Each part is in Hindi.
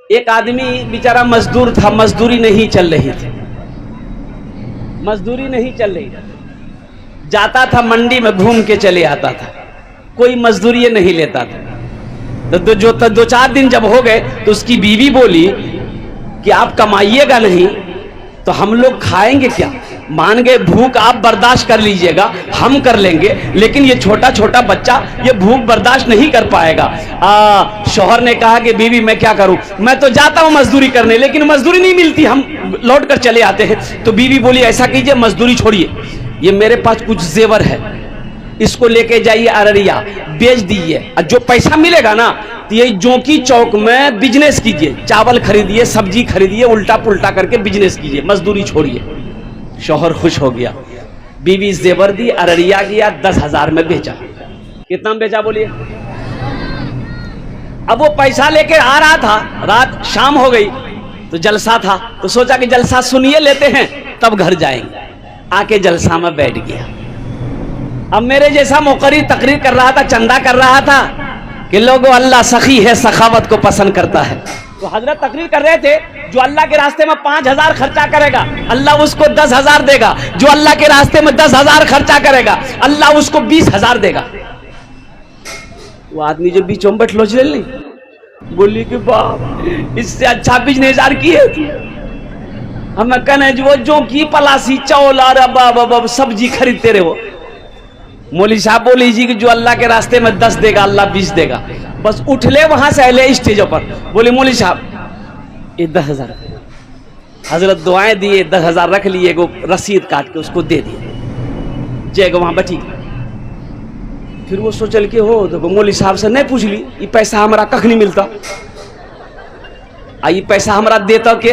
एक आदमी बेचारा मजदूर था, मजदूरी नहीं चल रही थी, मजदूरी नहीं चल रही थी। जाता था मंडी में, घूम के चले आता था, कोई मजदूरी नहीं लेता था। तो दो चार दिन जब हो गए तो उसकी बीवी बोली कि आप कमाइएगा नहीं तो हम लोग खाएंगे क्या? मान गए भूख आप बर्दाश्त कर लीजिएगा, हम कर लेंगे, लेकिन ये छोटा छोटा बच्चा ये भूख बर्दाश्त नहीं कर पाएगा। शौहर ने कहा कि बीवी मैं क्या करूं, मैं तो जाता हूं मजदूरी करने, लेकिन मजदूरी नहीं मिलती, हम लौट कर चले आते हैं। तो बीवी बोली ऐसा कीजिए, मजदूरी छोड़िए, ये मेरे पास कुछ जेवर है, इसको लेके जाइए अररिया, बेच दीजिए, और जो पैसा मिलेगा ना तो ये जोंकी चौक में बिजनेस कीजिए, चावल खरीदिए, सब्जी खरीदिए, उल्टा पुल्टा करके बिजनेस कीजिए, मजदूरी छोड़िए। शौहर खुश हो गया, बीवी जेवर दी, अररिया गया, 10,000 में बेचा। कितना में बेचा बोलिए? अब वो पैसा लेके आ रहा था, रात शाम हो गई तो जलसा था, तो सोचा कि जलसा सुनिए लेते हैं तब घर जाएंगे। आके जलसा में बैठ गया। अब मेरे जैसा मुकर्री तकरीर कर रहा था, चंदा कर रहा था कि लोगों अल्लाह सखी है, सखावत को पसंद करता है। तो हजरत तकरीर कर रहे थे, जो अल्लाह के रास्ते में 5,000 खर्चा करेगा अल्लाह उसको 10,000 देगा, जो अल्लाह के रास्ते में 10,000 खर्चा करेगा अल्लाह उसको 20,000 देगा। वो आदमी जो बीचों में बैठलो चल बोली कि बाप इससे अच्छा बिजनेस किए थी। हम कहने जो की पलासी चौल और सब्जी खरीदते रहे हो। मौली साहब बोली जी कि जो अल्लाह के रास्ते में 10 देगा अल्लाह 20 देगा। बस उठले वहां से अले स्टेजों पर, बोले मौली साहब ये 10,000। हजरत दुआएं दिए, 10,000 रख लिए, वो रसीद काट के उसको दे दिए, जय वहां बैठी। फिर वो सोचल के हो तो मौली साहब से नहीं पूछ ली ये पैसा हमारा कख नहीं मिलता, ये पैसा हमारा देता के?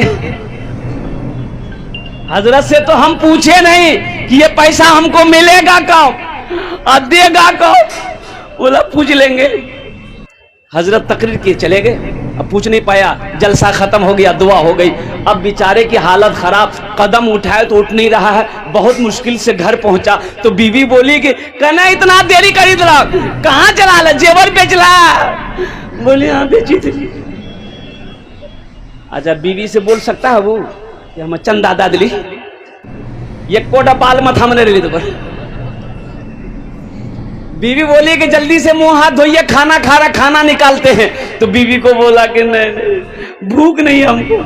हजरत से तो हम पूछे नहीं कि ये पैसा हमको मिलेगा कब और देगा कब, बोला पूछ लेंगे। हजरत तकरीर किए चले गए, अब पूछ नहीं पाया, जलसा खत्म हो गया, दुआ हो गई। अब बेचारे की हालत खराब, कदम उठाए तो उठ नहीं रहा है, बहुत मुश्किल से घर पहुंचा। तो बीवी बोली कि कहना इतना देरी कर रहा, कहाँ चला ला, जेवर बेच ला? बोली हाँ बेची थी। अच्छा बीवी से बोल सकता है वो कि हम चंदा दा दिली, ये कोटा बाल मत हमने ले ली। तो बीवी बोली कि जल्दी से मुंह हाथ धोइए, खाना खा रहा, खाना निकालते हैं। तो बीवी को बोला कि नहीं भूख नहीं, हमको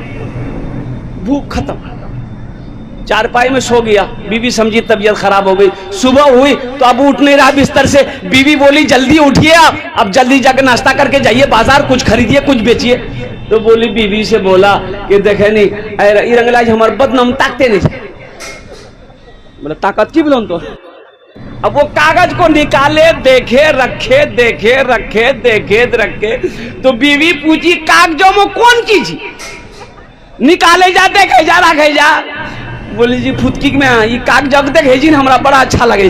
भूख खत्म। चारपाई में सो गया, बीवी समझी तबीयत खराब हो गई। सुबह हुई तो अब उठ नहीं रहा बिस्तर से। बीवी बोली जल्दी उठिए, अब जल्दी जाकर नाश्ता करके जाइए बाजार, कुछ खरीदिए कुछ बेचिए। तो बोली बीवी से बोला कि देखे नहीं रंगलाज हमारे बदनाम ताकते नहीं। बोला ताकत की बोलो तो। अब वो कागज को निकाले, देखे रखे, देखे रखे, देखे रखे। तो बीवी पूछी कागजों में कौन चीज निकाले जा, देखे जा, रखे जा? बोली जी फुटकी में ये कागज देखे जी हमारा बड़ा अच्छा लगे।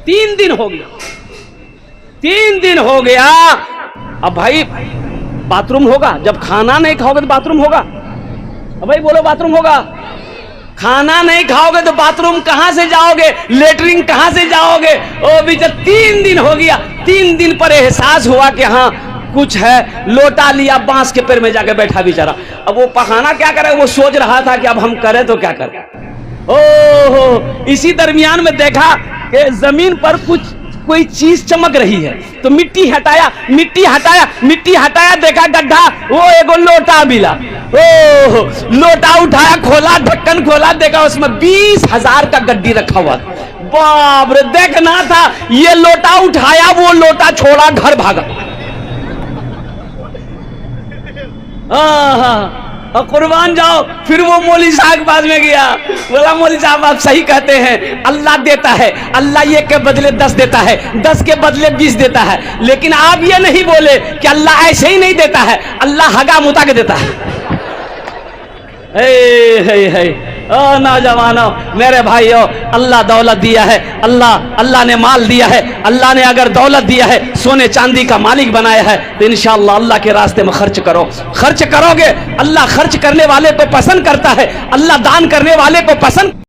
3 दिन हो गया, 3 दिन हो गया। अब भाई बाथरूम होगा, जब खाना नहीं खाओगे तो बाथरूम होगा। अब भाई बोलो बाथरूम होगा? खाना नहीं खाओगे तो बाथरूम कहां से जाओगे, लेटरिन कहां से जाओगे? ओ बेचारा 3 दिन हो गया। 3 दिन पर एहसास हुआ कि हाँ कुछ है, लोटा लिया, बांस के पेड़ में जाके बैठा बेचारा। अब वो पखाना क्या करे, वो सोच रहा था कि अब हम करें तो क्या करें। ओहो, इसी दरमियान में देखा कि जमीन पर कोई चीज चमक रही है, तो मिट्टी हटाया, मिट्टी हटाया, मिट्टी हटाया, देखा गड्ढा, वो एगो लोटा मिला। ओह, लोटा उठाया, खोला, ढक्कन खोला, देखा उसमें 20,000 का गड्डी रखा हुआ। बाप रे, देखना था ये लोटा उठाया, वो लोटा छोड़ा, घर भागा। और कुर्बान जाओ। फिर वो मौली साहब के पास में गया, बोला मौली साहब आप सही कहते हैं, अल्लाह देता है, अल्लाह ये के बदले 10 देता है, 10 के बदले 20 देता है, लेकिन आप ये नहीं बोले कि अल्लाह ऐसे ही नहीं देता है, अल्लाह हगा मुता के देता है। नौजवानों मेरे भाइयों, अल्लाह दौलत दिया है, अल्लाह ने माल दिया है, अल्लाह ने अगर दौलत दिया है, सोने चांदी का मालिक बनाया है, तो इंशाअल्लाह अल्लाह के रास्ते में खर्च करो। खर्च करोगे, अल्लाह खर्च करने वाले को पसंद करता है, अल्लाह दान करने वाले को पसंद